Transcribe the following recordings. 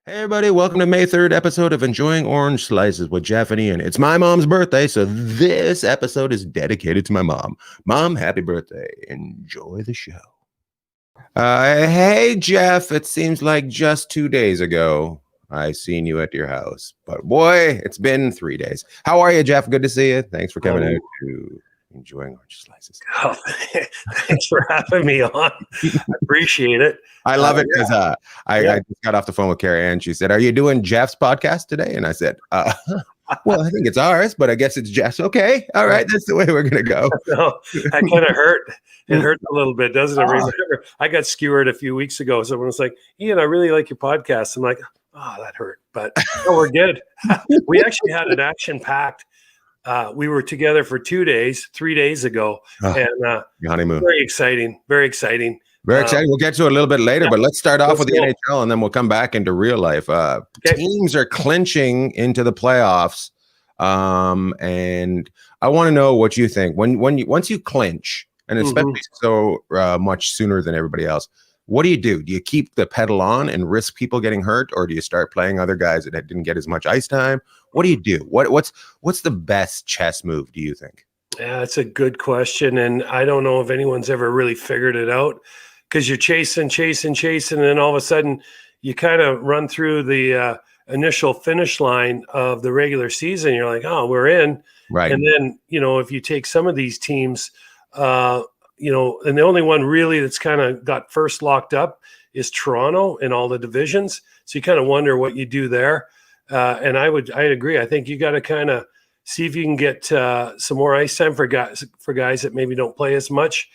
Hey everybody, welcome to May 3rd episode of Enjoying Orange Slices with Jeff and Ian. It's my mom's birthday, so this episode is dedicated to my mom. Mom, happy birthday. Enjoy the show. Hey Jeff, it seems like just 2 days ago I seen you at your house. But boy, it's been 3 days. How are you, Jeff? Good to see you. Thanks for coming out to Enjoying Orange Slices. Oh, thanks for having me on. I appreciate it. I love it because I just got off the phone with Carrie Ann. She said, "Are you doing Jeff's podcast today?" And I said, "Well, I think it's ours, but I guess it's Jeff's." Okay, all right, that's the way we're gonna go. No, that kind of hurt. It hurts a little bit, doesn't it? Remember, I got skewered a few weeks ago. Someone was like, "Ian, I really like your podcast." I'm like, "Oh, that hurt," but no, we're good. We actually had an action-packed. We were together for 3 days ago, and honeymoon. Very exciting. Very exciting. Very exciting. We'll get to it a little bit later, but let's start off with the NHL, and then we'll come back into real life. Teams are clinching into the playoffs, and I want to know what you think. Once you clinch, and especially so much sooner than everybody else, what do you do? Do you keep the pedal on and risk people getting hurt, or do you start playing other guys that didn't get as much ice time? What do you do? What's the best chess move, do you think? Yeah, that's a good question, and I don't know if anyone's ever really figured it out. Because you're chasing, and then all of a sudden you kind of run through the initial finish line of the regular season. You're like, oh, we're in. Right. And then, if you take some of these teams, and the only one really that's kind of got first locked up is Toronto in all the divisions. So you kind of wonder what you do there. And I'd agree. I think you got to kind of see if you can get some more ice time for guys that maybe don't play as much.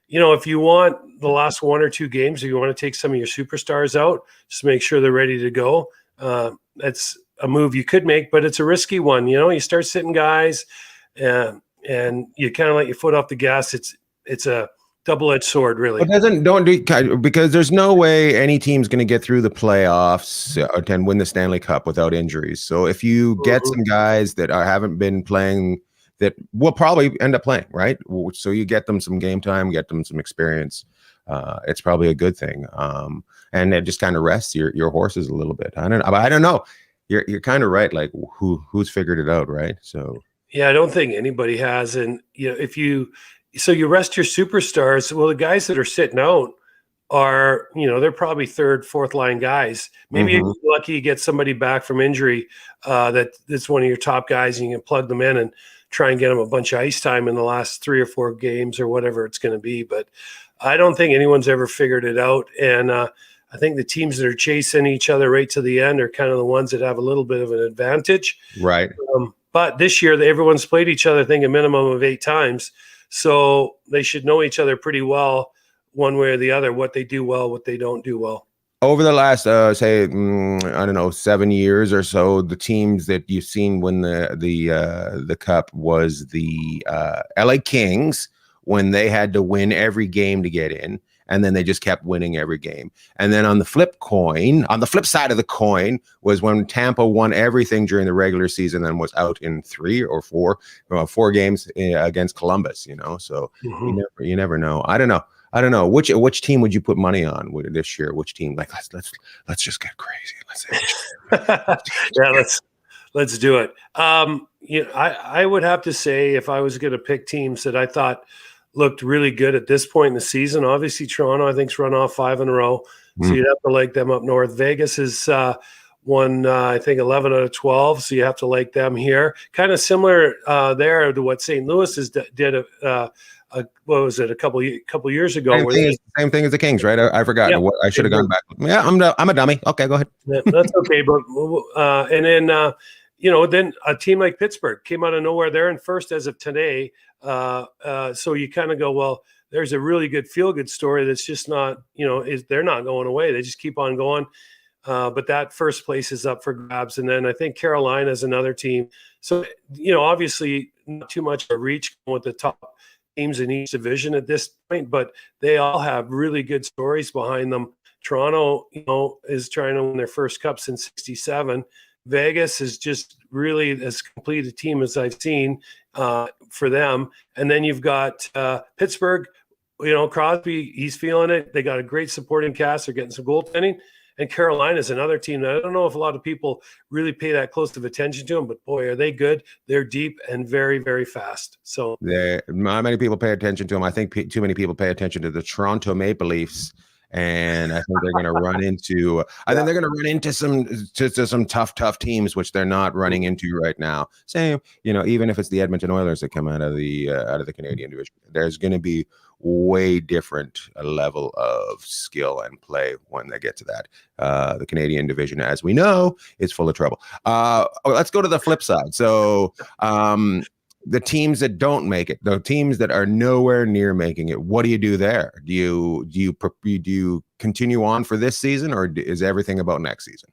If you want the last one or two games, or you want to take some of your superstars out, just make sure they're ready to go. That's a move you could make, but it's a risky one. You start sitting guys, and you kind of let your foot off the gas. It's a double-edged sword, really. But because there's no way any team's going to get through the playoffs and win the Stanley Cup without injuries. So if you get some guys that haven't been playing, that will probably end up playing, right? So you get them some game time, get them some experience. It's probably a good thing. And it just kind of rests your horses a little bit. I don't know. You're kind of right. Like who's figured it out, right? So yeah, I don't think anybody has. And if you rest your superstars. Well, the guys that are sitting out are, they're probably third, fourth line guys. Maybe you're lucky you get somebody back from injury that's one of your top guys, and you can plug them in and try and get them a bunch of ice time in the last 3 or 4 games or whatever it's going to be. But I don't think anyone's ever figured it out. And I think the teams that are chasing each other right to the end are kind of the ones that have a little bit of an advantage. Right. But this year, everyone's played each other, I think, a minimum of 8 times. So they should know each other pretty well, one way or the other, what they do well, what they don't do well. Over the last, say, I don't know, 7 years or so, the teams that you've seen win the cup was the LA Kings, when they had to win every game to get in, and then they just kept winning every game. And then on the flip side of the coin was when Tampa won everything during the regular season and was out in 3 or 4 games against Columbus. So you never know. I don't know which team would you put money on this year? Which team? Like let's just get crazy. Let's do it. I would have to say, if I was going to pick teams that I thought looked really good at this point in the season, obviously Toronto, I think, has run off 5 in a row. So you'd have to like them up north. Vegas has won, I think, 11 out of 12. So you have to like them here. Kind of similar there to what St. Louis did. What was it, a couple years ago? Same thing as the Kings, right? I forgot. Yeah, I should have gone back. Yeah, I'm a dummy. Okay, go ahead. Yeah, that's okay. But and then then a team like Pittsburgh came out of nowhere. They're in first as of today. So you kind of go, well, there's a really good feel-good story that's just not, they're not going away. They just keep on going. But that first place is up for grabs. And then I think Carolina is another team. So, obviously not too much of a reach with the top teams in each division at this point, but they all have really good stories behind them. Toronto, is trying to win their first cup since '67. Vegas is just really as complete a team as I've seen for them. And then you've got Pittsburgh, Crosby, he's feeling it. They got a great supporting cast. They're getting some goaltending. And Carolina is another team that I don't know if a lot of people really pay that close of attention to them, but boy, are they good. They're deep and very, very fast. So not many people pay attention to them. I think too many people pay attention to the Toronto Maple Leafs. And I think they're going to run into. I think they're going to run into some tough teams, which they're not running into right now. Same, even if it's the Edmonton Oilers that come out of the Canadian division, there's going to be way different level of skill and play when they get to that. The Canadian division, as we know, is full of trouble. Let's go to the flip side. So. The teams that don't make it, the teams that are nowhere near making it, what do you do there? Do you continue on for this season, or is everything about next season?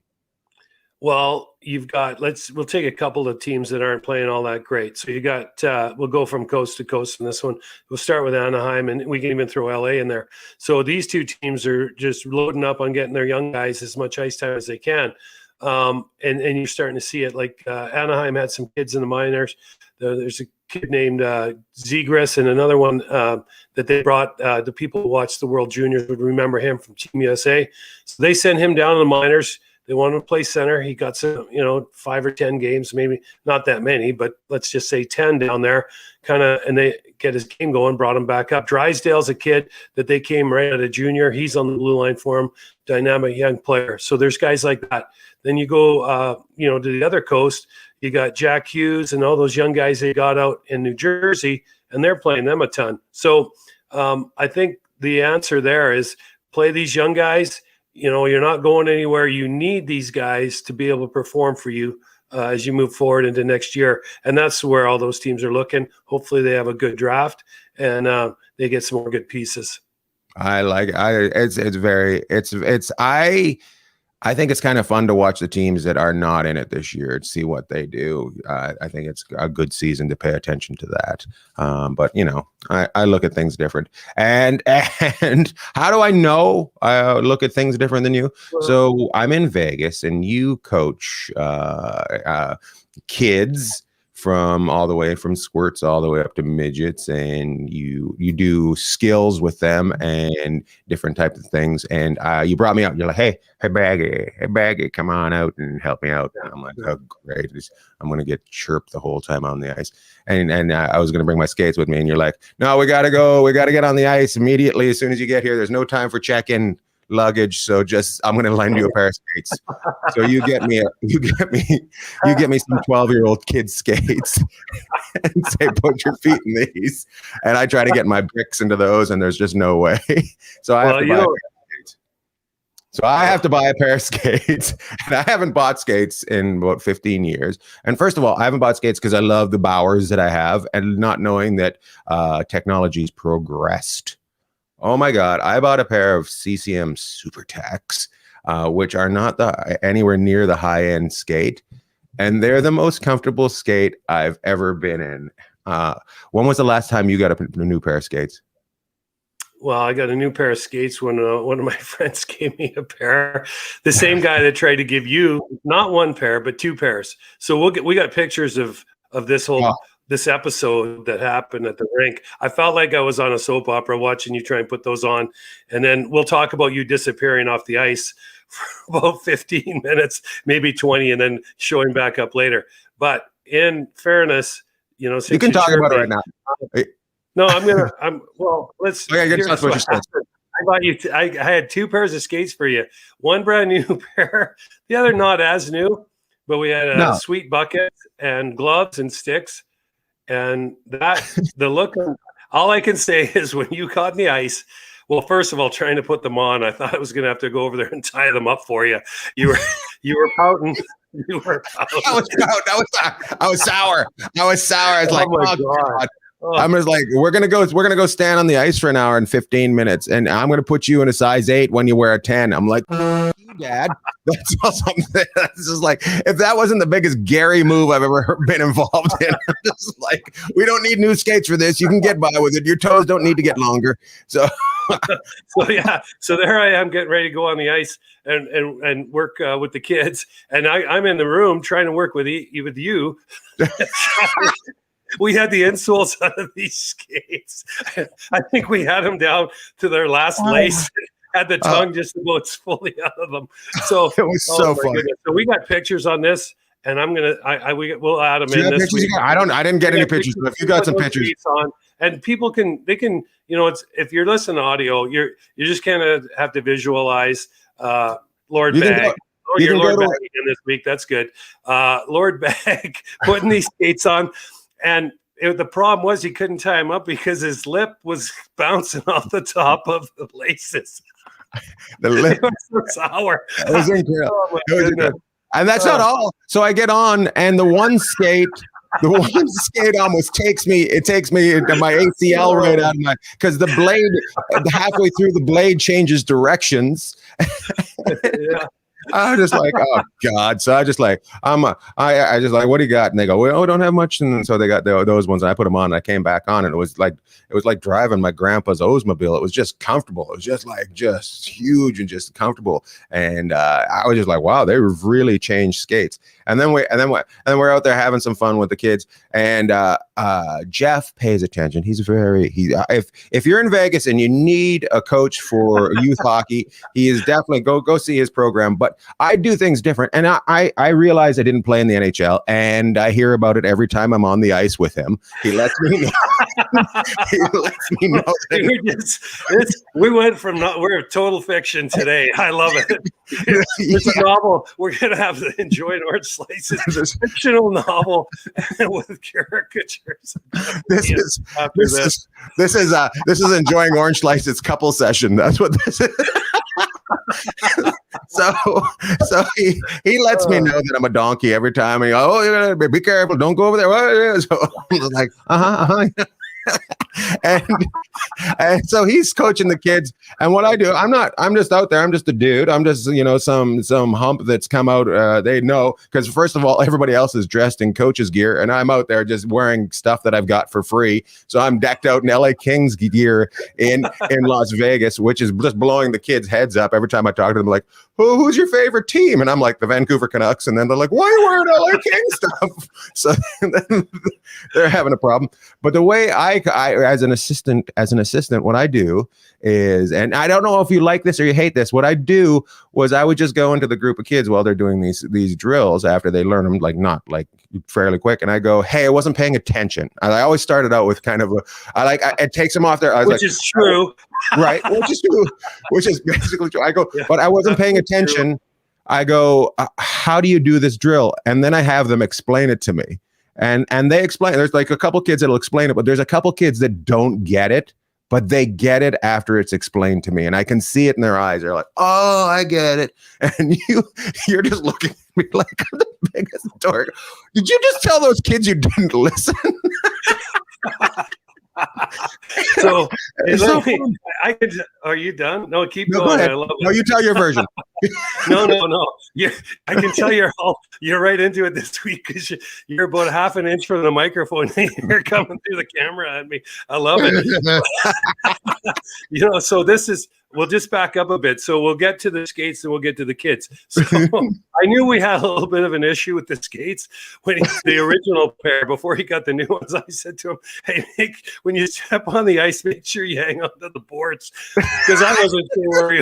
Well, you've got, we'll take a couple of teams that aren't playing all that great. So you got, we'll go from coast to coast in this one. We'll start with Anaheim, and we can even throw LA in there. So these two teams are just loading up on getting their young guys as much ice time as they can. And you're starting to see it. Like Anaheim had some kids in the minors. There's a kid named Zegras, and another one that they brought. The people who watch the World Juniors would remember him from Team USA. So they sent him down to the minors. They wanted to play center. He got some, 5 or 10 games, maybe not that many, but let's just say 10 down there. And they get his game going, brought him back up. Drysdale's a kid that they came right out of junior. He's on the blue line for him. Dynamic young player. So there's guys like that. Then you go, to the other coast. You got Jack Hughes and all those young guys they got out in New Jersey, and they're playing them a ton. So I think the answer there is play these young guys. You're not going anywhere. You need these guys to be able to perform for you as you move forward into next year. And that's where all those teams are looking. Hopefully they have a good draft and they get some more good pieces. I think it's kind of fun to watch the teams that are not in it this year and see what they do. I think it's a good season to pay attention to that. But I look at things different. And how do I know I look at things different than you? So I'm in Vegas, and you coach kids from all the way from squirts all the way up to midgets, and you do skills with them and different types of things. And you brought me out. You're like, hey Baggy, come on out and help me out. And I'm like, oh great, I'm gonna get chirped the whole time on the ice. And I was gonna bring my skates with me, and you're like, no, we gotta get on the ice immediately as soon as you get here. There's no time for check-in luggage, so I'm going to lend you a pair of skates. So you get me some 12-year-old kid skates and say, put your feet in these. And I try to get my bricks into those, and there's just no way. So I have to buy a pair of skates. And I haven't bought skates in about 15 years. And first of all, I haven't bought skates because I love the Bowers that I have, and not knowing that technology's progressed. Oh my God, I bought a pair of CCM Super Tacs, which are not anywhere near the high-end skate. And they're the most comfortable skate I've ever been in. When was the last time you got a new pair of skates? Well, I got a new pair of skates when one of my friends gave me a pair. The same guy that tried to give you not one pair, but 2 pairs. So we got pictures of this whole this episode that happened at the rink. I felt like I was on a soap opera watching you try and put those on. And then we'll talk about you disappearing off the ice for about 15 minutes, maybe 20, and then showing back up later. But in fairness, since you can talk about it right now. No, let's. I had 2 pairs of skates for you. One brand new pair, the other not as new, but we had a sweet bucket and gloves and sticks. And the look, all I can say is when you caught in the ice, well, first of all, trying to put them on, I thought I was going to have to go over there and tie them up for you. You were pouting. You were pouting. I was sour. I was like, oh God. I'm just like, we're gonna go stand on the ice for an hour and 15 minutes, and I'm gonna put you in a size 8 when you wear a 10. I'm like, Dad, that's awesome. That's just like, if that wasn't the biggest Gary move I've ever been involved in. I'm just like, we don't need new skates for this. You can get by with it. Your toes don't need to get longer. So so there I am getting ready to go on the ice and work with the kids, and I'm in the room trying to work with you. We had the insoles out of these skates. I think we had them down to their last lace. had the tongue just about fully out of them. So it was so funny. Goodness. So we got pictures on this, and I'm gonna we'll add them in this week. I didn't get any pictures, but if you got some pictures on, and people can it's if you're listening to audio, you just kind of have to visualize Lord Bagg. You're Lord Bagg again this week. That's good. Lord Bagg putting these skates on, and the problem was he couldn't tie him up because his lip was bouncing off the top of the laces. The lip was so sour. It was incredible. And that's not all. So I get on, and the one skate almost takes me into my ACL right out of my, because the blade halfway through the blade changes directions. Yeah. I was just like, oh God. So I just like, I just like, what do you got? And they go, well, we don't have much. And so they got those ones, and I put them on, and I came back on, and it was like driving my grandpa's Oldsmobile. It was just comfortable. It was just huge and just comfortable. And I was just like, wow, they really changed skates. And then we're out there having some fun with the kids. And Jeff pays attention. If you're in Vegas and you need a coach for youth hockey, he is definitely go see his program. But I do things different, and I realize I didn't play in the NHL, and I hear about it every time I'm on the ice with him. He lets me know. We went from we're total fiction today. I love it. It's a novel. We're gonna have to enjoy Orange Slices. Fictional novel with caricatures. This is enjoying Orange Slices couple session. That's what this is. So he lets me know that I'm a donkey every time. You gotta be careful, don't go over there. So I'm like, and so he's coaching the kids, and what I do, I'm just out there, I'm just a dude, I'm just some hump that's come out. They know, because first of all, everybody else is dressed in coach's gear, and I'm out there just wearing stuff that I've got for free. So I'm decked out in LA Kings gear in Las Vegas, which is just blowing the kids' heads up every time I talk to them, like, who's your favorite team? And I'm like, the Vancouver Canucks. And then they're like, why are you wearing LA Kings stuff? So then they're having a problem. But the way I as an assistant, what I do is, and I don't know if you like this or you hate this, what I do was I would just go into the group of kids while they're doing these drills after they learn them, like not like fairly quick. And I go, hey, I wasn't paying attention. And I always started out with kind of it takes them off there. Which is true. Right. Which is basically true. I go, but I wasn't paying attention. I go, how do you do this drill? And then I have them explain it to me. And they explain, there's like a couple kids that'll explain it, but there's a couple kids that don't get it, but they get it after it's explained to me. And I can see it in their eyes. They're like, oh, I get it. And you're just looking at me like I'm the biggest dork. Did you just tell those kids you didn't listen? So are you done? No, keep going. Go ahead. I love it. No, you tell your version. No. I can tell you're right into it this week, because you're about half an inch from the microphone. You're coming through the camera at me. I love it. So this is. We'll just back up a bit. So we'll get to the skates and we'll get to the kids. So I knew we had a little bit of an issue with the skates when the original pair, before he got the new ones. I said to him, hey, when you step on the ice, make sure you hang onto the boards, because I wasn't sure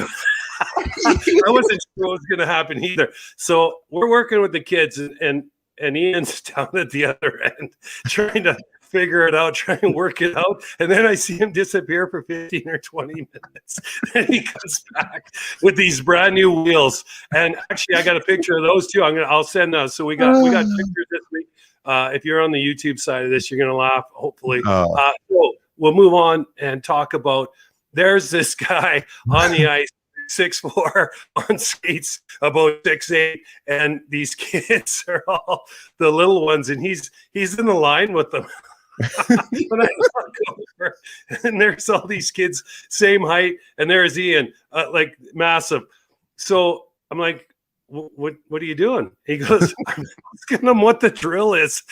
I wasn't sure what was going to happen either. So we're working with the kids, and Ian's down at the other end trying to figure it out, try and work it out. And then I see him disappear for 15 or 20 minutes. And he comes back with these brand new wheels. And actually, I got a picture of those too. I'll send those. So we got pictures this week. If you're on the YouTube side of this, you're going to laugh, hopefully. So we'll move on and talk about, there's this guy on the ice, 6'4", on skates, about 6'8", and these kids are all the little ones, and he's in the line with them. When I look over, and there's all these kids, same height, and there's Ian, like massive. So I'm like, what are you doing? He goes, I'm asking him what the drill is.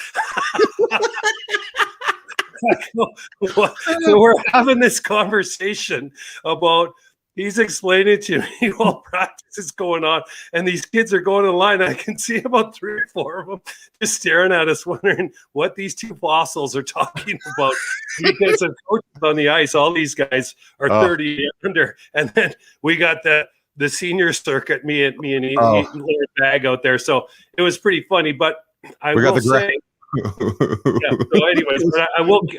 So we're having this conversation about, he's explaining to me while practice is going on, and these kids are going in line. I can see about 3 or 4 of them just staring at us, wondering what these two fossils are talking about. Because of coaches on the ice, all these guys are 30 and under, and then we got the senior circuit, me and Bagg out there. So it was pretty funny. But I will say, yeah. So anyways, but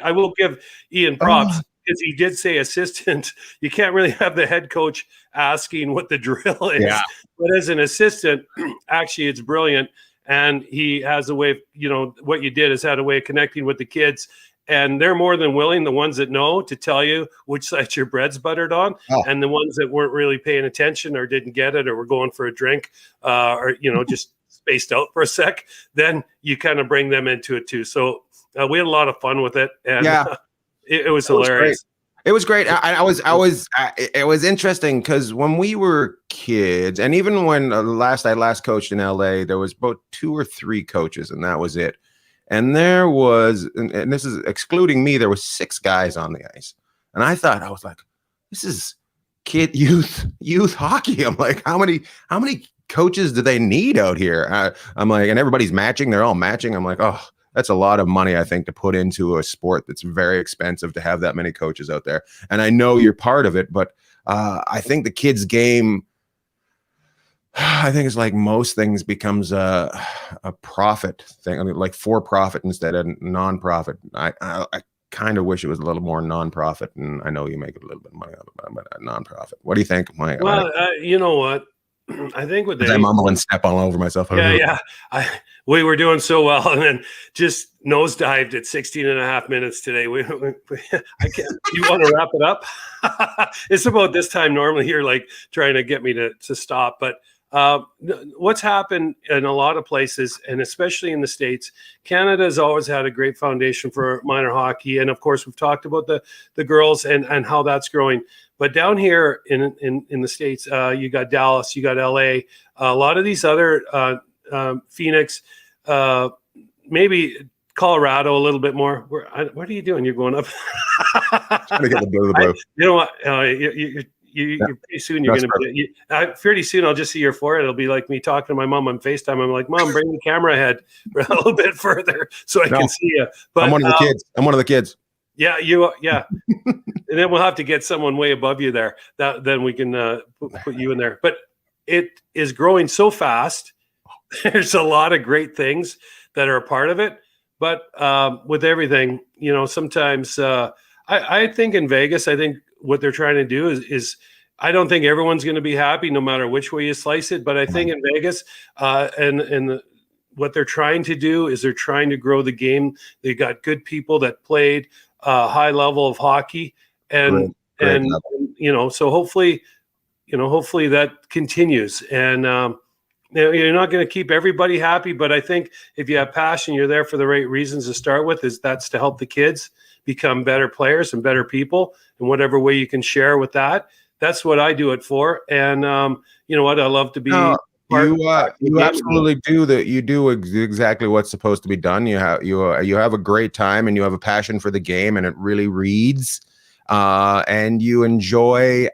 I will give Ian props. Because he did say assistant, you can't really have the head coach asking what the drill is. Yeah. But as an assistant, actually, it's brilliant. And he has a way of, what you did is had a way of connecting with the kids. And they're more than willing, the ones that know, to tell you which side your bread's buttered on. Oh. And the ones that weren't really paying attention or didn't get it or were going for a drink or, just spaced out for a sec, then you kind of bring them into it too. So we had a lot of fun with it. And yeah. It was hilarious. It was great. It was interesting because when we were kids, and even when I last coached in LA, there was about 2 or 3 coaches, and that was it. And there was, and this is excluding me, there was 6 guys on the ice. And I was like, this is youth hockey. I'm like, how many coaches do they need out here? I'm like, and everybody's matching. They're all matching. I'm like, oh. That's a lot of money, I think, to put into a sport that's very expensive to have that many coaches out there. And I know you're part of it, but I think the kids' game, I think it's like most things becomes a profit thing. I mean, like for profit instead of non-profit. I kind of wish it was a little more non-profit, and I know you make a little bit of money out of it, but non-profit. What do you think? Well, you know what? I think with I mumble and step all over myself. Yeah. We were doing so well, and then just nosedived at 16 and a half minutes today. I can't. You want to wrap it up? It's about this time normally. You're like trying to get me to stop, but what's happened in a lot of places, and especially in the States, Canada has always had a great foundation for minor hockey, and of course we've talked about the girls and how that's growing. But down here in the States, you got Dallas, you got LA, a lot of these other Phoenix, maybe Colorado a little bit more. What are you doing? You're going up. Trying to get the blue. You know what? You're pretty soon. You're going to be. Pretty soon, I'll just see your forehead. It'll be like me talking to my mom on FaceTime. I'm like, Mom, bring the camera ahead a little bit further so I can see you. But I'm one of the kids. Yeah, yeah. And then we'll have to get someone way above you there. Then we can put you in there. But it is growing so fast. There's a lot of great things that are a part of it. But with everything, sometimes I think in Vegas, I think what they're trying to do is I don't think everyone's going to be happy no matter which way you slice it. But I think in Vegas what they're trying to do is they're trying to grow the game. They got good people that played high level of hockey. And so hopefully that continues. And you're not going to keep everybody happy, but I think if you have passion, you're there for the right reasons to start with. That's to help the kids become better players and better people, and whatever way you can share with that. That's what I do it for. And you know what? I love to be. You absolutely do that. You do exactly what's supposed to be done. You have a great time, and you have a passion for the game, and it really reads. And you enjoy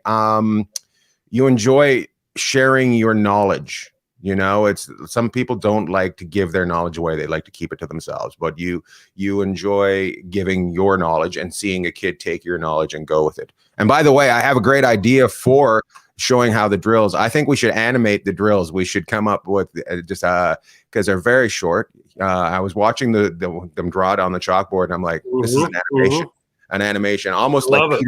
sharing your knowledge. It's some people don't like to give their knowledge away. They like to keep it to themselves, but you enjoy giving your knowledge and seeing a kid take your knowledge and go with it. And by the way, I have a great idea for showing how the drills. I think we should animate the drills. We should come up with just because they're very short. I was watching them draw it on the chalkboard, and I'm like, this is an animation. An animation, almost like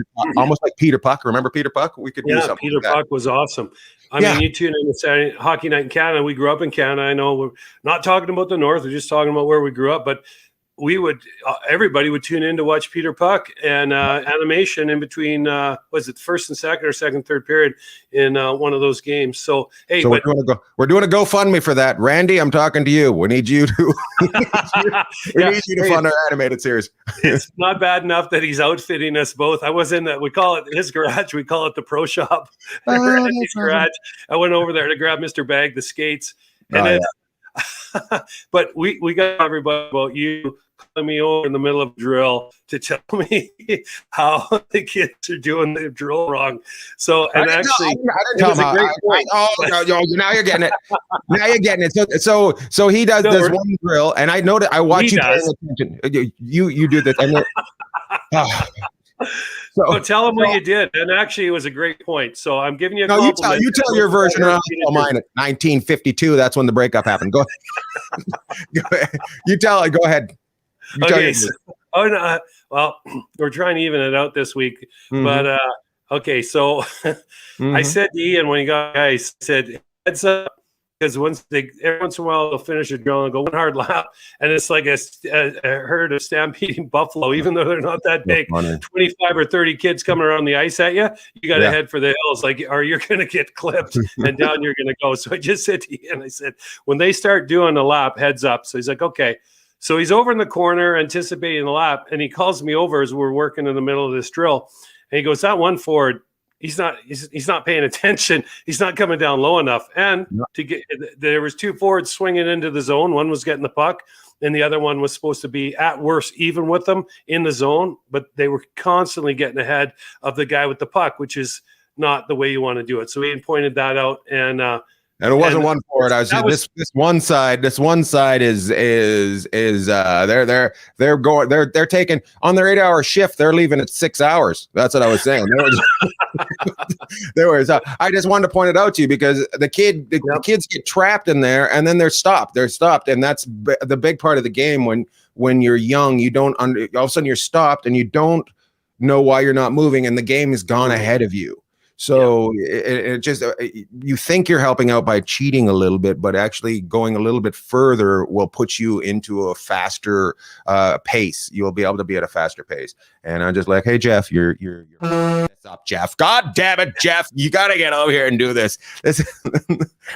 Peter Puck. Remember Peter Puck? We could do something. Peter Puck was awesome. I mean, you tune in to Saturday Hockey Night in Canada. We grew up in Canada. I know we're not talking about the North. We're just talking about where we grew up. But everybody would tune in to watch Peter Puck and animation in between. Was it first and second or second, third period in one of those games? So hey, we're doing a GoFundMe for that. Randy, I'm talking to you. We need you to need you to fund our animated series. It's not bad enough that he's outfitting us both. I was in that. We call it his garage. We call it the pro shop. Randy's garage. I went over there to grab Mr. Bagg the skates, and but we got everybody about you calling me over in the middle of a drill to tell me how the kids are doing the drill wrong. So, and I actually, didn't tell him now you're getting it. Now you're getting it. So he does this one drill, and I know that I watch you paying attention. You do this, and so tell him what you did. And actually, it was a great point. So I'm giving you a compliment. You tell your version, and I'll tell mine. 1952. That's when the breakup happened. Go ahead. You tell it. Go ahead. Okay. Well, we're trying to even it out this week, but okay. So I said to Ian when he got ice, I said, heads up, because every once in a while they'll finish a drill and go one hard lap, and it's like a herd of stampeding buffalo, even though they're not that big. 25 or 30 kids coming around the ice at you. You got to head for the hills, or you're going to get clipped, and down you're going to go. So I just said to Ian, I said, when they start doing a lap, heads up. So he's like, okay. So he's over in the corner anticipating the lap, and he calls me over as we're working in the middle of this drill, and he goes, "That one forward, he's not paying attention. He's not coming down low enough." And there was two forwards swinging into the zone. One was getting the puck, and the other one was supposed to be at worst even with them in the zone, but they were constantly getting ahead of the guy with the puck, which is not the way you want to do it. So Ian pointed that out, and it wasn't one forward. I was just this one side. This one side is they're taking on their 8-hour shift. They're leaving at 6 hours. That's what I was saying. I just wanted to point it out to you because the kids get trapped in there and then they're stopped. And that's the big part of the game when you're young. You don't all of a sudden you're stopped and you don't know why you're not moving, and the game has gone ahead of you. So it just you think you're helping out by cheating a little bit, but actually going a little bit further will put you into a faster pace. You'll be able to be at a faster pace. And I'm just like, hey Jeff, you're up, Jeff. God damn it, Jeff! You got to get over here and do this. This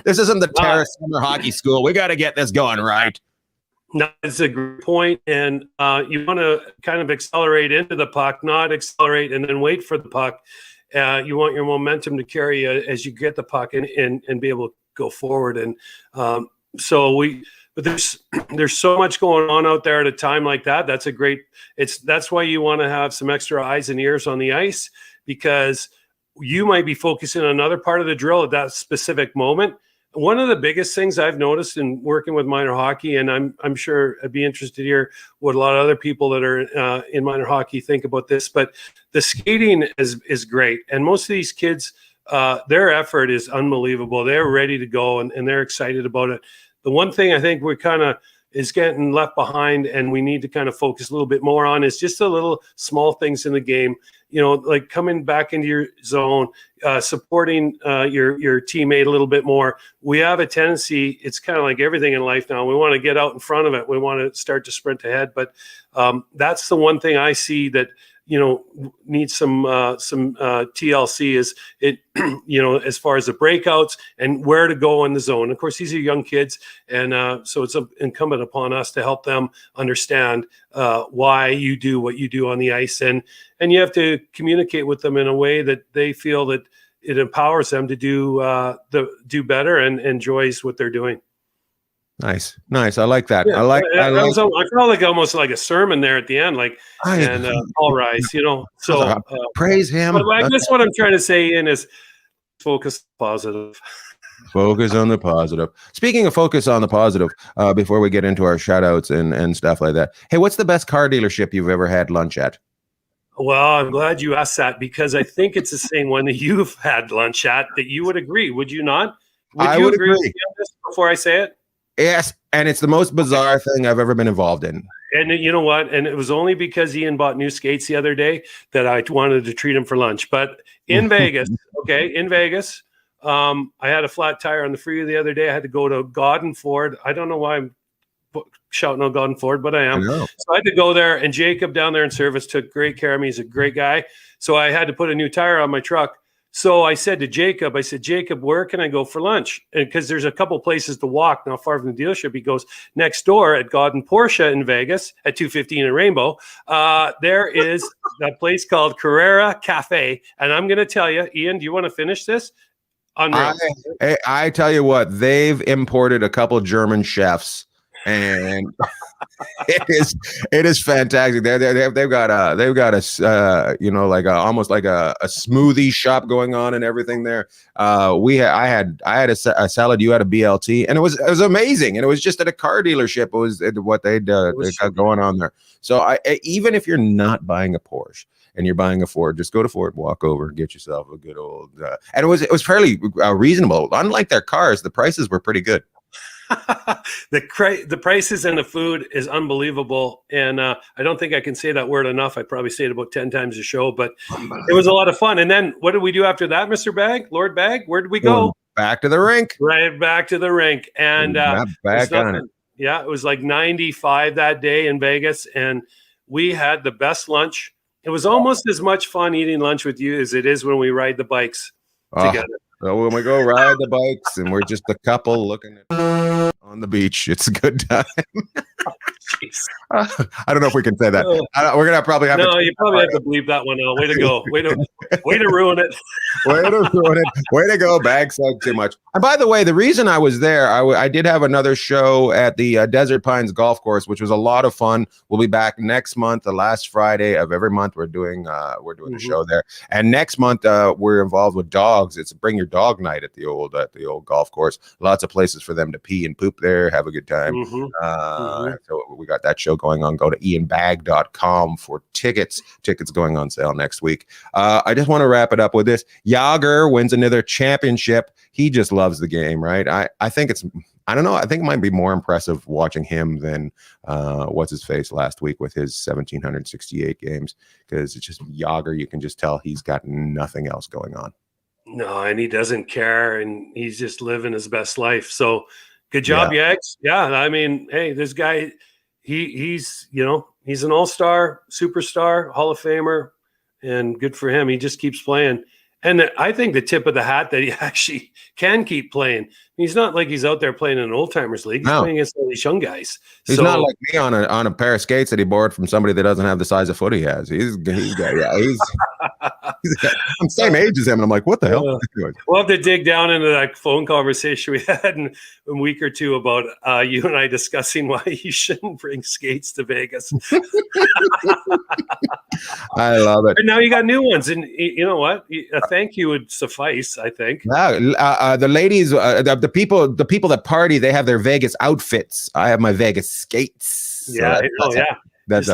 isn't the Terrace Summer Hockey School. We got to get this going right. No, it's a great point, and you want to kind of accelerate into the puck, not accelerate and then wait for the puck. You want your momentum to carry you as you get the puck and be able to go forward. And but there's so much going on out there at a time like that. That's why you want to have some extra eyes and ears on the ice, because you might be focusing on another part of the drill at that specific moment. One of the biggest things I've noticed in working with minor hockey, and I'm sure I'd be interested to hear what a lot of other people that are in minor hockey think about this, but the skating is great. And most of these kids, their effort is unbelievable. They're ready to go and they're excited about it. The one thing I think we're kind of is getting left behind and we need to kind of focus a little bit more on is just the little small things in the game, like coming back into your zone, supporting your teammate a little bit more. We have a tendency, it's kind of like everything in life now, we want to get out in front of it. We want to start to sprint ahead. But that's the one thing I see that, needs some TLC is it, as far as the breakouts and where to go in the zone. Of course, these are young kids, and so it's incumbent upon us to help them understand why you do what you do on the ice, and you have to communicate with them in a way that they feel that it empowers them to do better and enjoys what they're doing. Nice. I like that. Yeah, I felt like almost like a sermon there at the end, all rise, So praise him. But I guess what I'm trying to say, Ian, is focus positive. Focus on the positive. Speaking of focus on the positive, before we get into our shout outs and stuff like that. Hey, what's the best car dealership you've ever had lunch at? Well, I'm glad you asked that, because I think it's the same one that you've had lunch at that you would agree. Would you not? I would agree. With this before I say it? Yes, and it's the most bizarre thing I've ever been involved in. And you know what? And it was only because Ian bought new skates the other day that I wanted to treat him for lunch. But in Vegas, I had a flat tire on the freeway the other day. I had to go to Godden Ford. I don't know why I'm shouting out Godden Ford, but I am. So I had to go there, and Jacob down there in service took great care of me. He's a great guy. So I had to put a new tire on my truck. So I said to Jacob, Jacob, where can I go for lunch? And because there's a couple places to walk not far from the dealership. He goes, next door at Godden Porsche in Vegas at 215 in Rainbow. There is a place called Carrera Cafe. And I'm going to tell you, Ian, do you want to finish this? I tell you what, they've imported a couple German chefs and it is fantastic. They've got a like almost like a smoothie shop going on and everything there. I had a salad. You had a BLT, and it was amazing. And it was just at a car dealership. It was what they got going on there. So even if you're not buying a Porsche and you're buying a Ford, just go to Ford, walk over, get yourself a good old. And it was fairly reasonable. Unlike their cars, the prices were pretty good. The prices and the food is unbelievable, and I don't think I can say that word enough. I probably say it about 10 times a show, but it was a lot of fun. And then what did we do after that, Mr. Bagg, Lord Bagg? Where did we go? Back to the rink. Right back to the rink, and back on it. Yeah, it was like 95 that day in Vegas, and we had the best lunch. It was almost as much fun eating lunch with you as it is when we ride the bikes together. So when we go ride the bikes and we're just a couple looking at on the beach, it's a good time. I don't know if we can say that. We're gonna probably have. No, you probably have to bleep that one out. Way to go! Way to ruin it! Way to ruin it! Way to go! Bagg said too much. And by the way, the reason I was there, I did have another show at the Desert Pines Golf Course, which was a lot of fun. We'll be back next month, the last Friday of every month. We're doing a show there, and next month we're involved with dogs. It's Bring Your Dog Night at the old golf course. Lots of places for them to pee and poop there, have a good time. So we got that show going on. Go to ianbagg.com for tickets. Tickets going on sale next week. I just want to wrap it up with this. Yager wins another championship. He just loves the game, right? I think I don't know. I think it might be more impressive watching him than what's his face last week with his 1,768 games, because it's just Yager. You can just tell he's got nothing else going on. No, and he doesn't care, and he's just living his best life. So good job, Yags. Yeah, I mean, hey, this guy, he's an all-star, superstar, Hall of Famer, and good for him. He just keeps playing. And I think the tip of the hat that he actually can keep playing. He's not like he's out there playing in an old timers league. He's playing against all these young guys. He's not like me on a pair of skates that he borrowed from somebody that doesn't have the size of foot he has. He's I'm the same age as him, and I'm like, what the hell? We'll have to dig down into that phone conversation we had in a week or two about you and I discussing why you shouldn't bring skates to Vegas. I love it. And now you got new ones, and you know what? A thank you would suffice, I think. The ladies, the people that party, they have their Vegas outfits. I have my Vegas skates. That's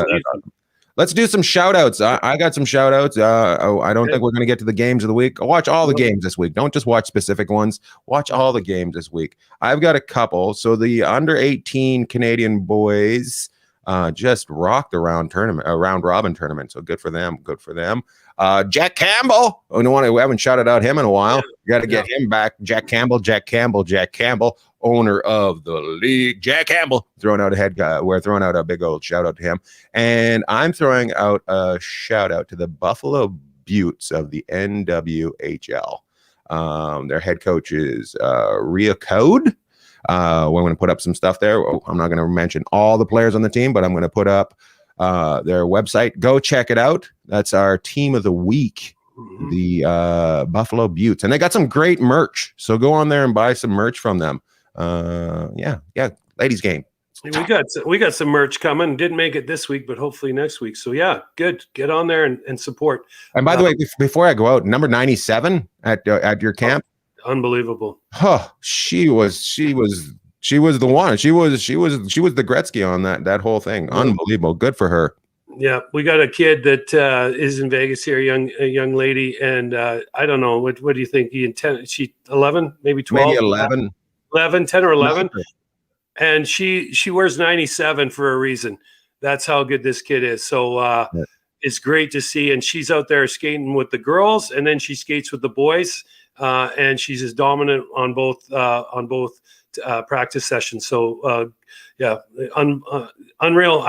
let's do some shout outs. I got some shout outs. I don't think we're going to get to the games of the week. Watch all the games this week. Don't just watch specific ones. Watch all the games this week. I've got a couple. So the under 18 Canadian boys just rocked a round robin tournament. So good for them. Good for them. Jack Campbell. We haven't shouted out him in a while. You got to get him back. Jack Campbell, owner of the league. Jack Campbell, we're throwing out a big old shout out to him. And I'm throwing out a shout out to the Buffalo Buttes of the NWHL. Their head coach is Rhea Code. We're going to put up some stuff there. I'm not going to mention all the players on the team, but I'm going to put up their website. Go check it out. That's our team of the week, the Buffalo Buttes, and they got some great merch. So go on there and buy some merch from them. Ladies game. We got some merch coming. Didn't make it this week, but hopefully next week. So yeah, good. Get on there and support. And by the way, before I go out, number 97 at your camp. Unbelievable. She was the one. She was the Gretzky on that whole thing. Unbelievable. Good for her. Yeah, we got a kid that is in Vegas here, a young lady, and I don't know what do you think? She 11, maybe 12, maybe 11, 10 or 11, and she wears 97 for a reason. That's how good this kid is. So it's great to see, and she's out there skating with the girls, and then she skates with the boys. And she's as dominant on both practice sessions. So, unreal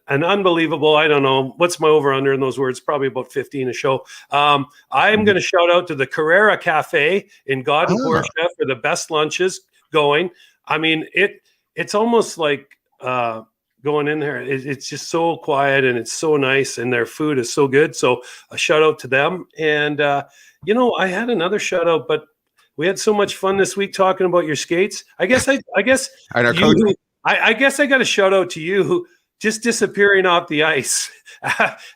and unbelievable. I don't know. What's my over-under in those words? Probably about 15 a show. I'm going to shout out to the Carrera Cafe in God and Porsche for the best lunches going. I mean, it's almost like going in there. It's just so quiet and it's so nice, and their food is so good. So a shout out to them. And, I had another shout out, but we had so much fun this week talking about your skates. I guess and our coach, I guess I got a shout out to you just disappearing off the ice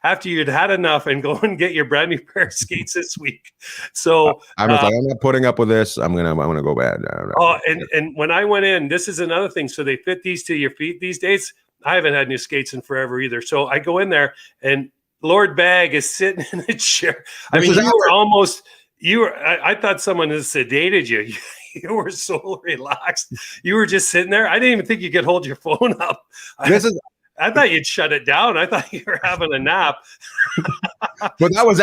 after you'd had enough and go and get your brand new pair of skates this week. So I was like, I'm not putting up with this. I'm gonna go bad. Oh, and when I went in, this is another thing. So they fit these to your feet these days. I haven't had new skates in forever either. So I go in there and Lord Bagg is sitting in a chair. I mean, I thought someone had sedated you. You were so relaxed. You were just sitting there. I didn't even think you could hold your phone up. I thought you'd shut it down. I thought you were having a nap. But that was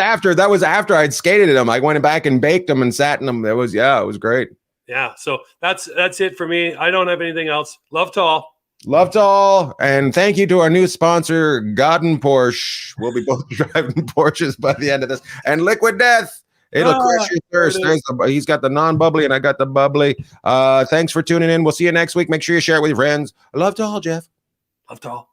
after I'd skated them. I went back and baked them and sat in them. It was great. Yeah. So that's it for me. I don't have anything else. Love to all. Love to all. And thank you to our new sponsor, Godden Porsche. We'll be both driving Porsches by the end of this. And Liquid Death. It'll crush your thirst. He's got the non-bubbly and I got the bubbly. Thanks for tuning in. We'll see you next week. Make sure you share it with your friends. Love to all, Jeff. Love to all.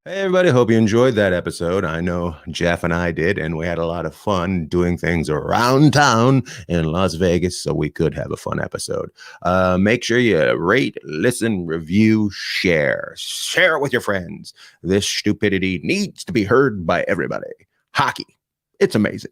Hey, everybody. Hope you enjoyed that episode. I know Jeff and I did, and we had a lot of fun doing things around town in Las Vegas, so we could have a fun episode. Make sure you rate, listen, review, share. Share it with your friends. This stupidity needs to be heard by everybody. Hockey. It's amazing.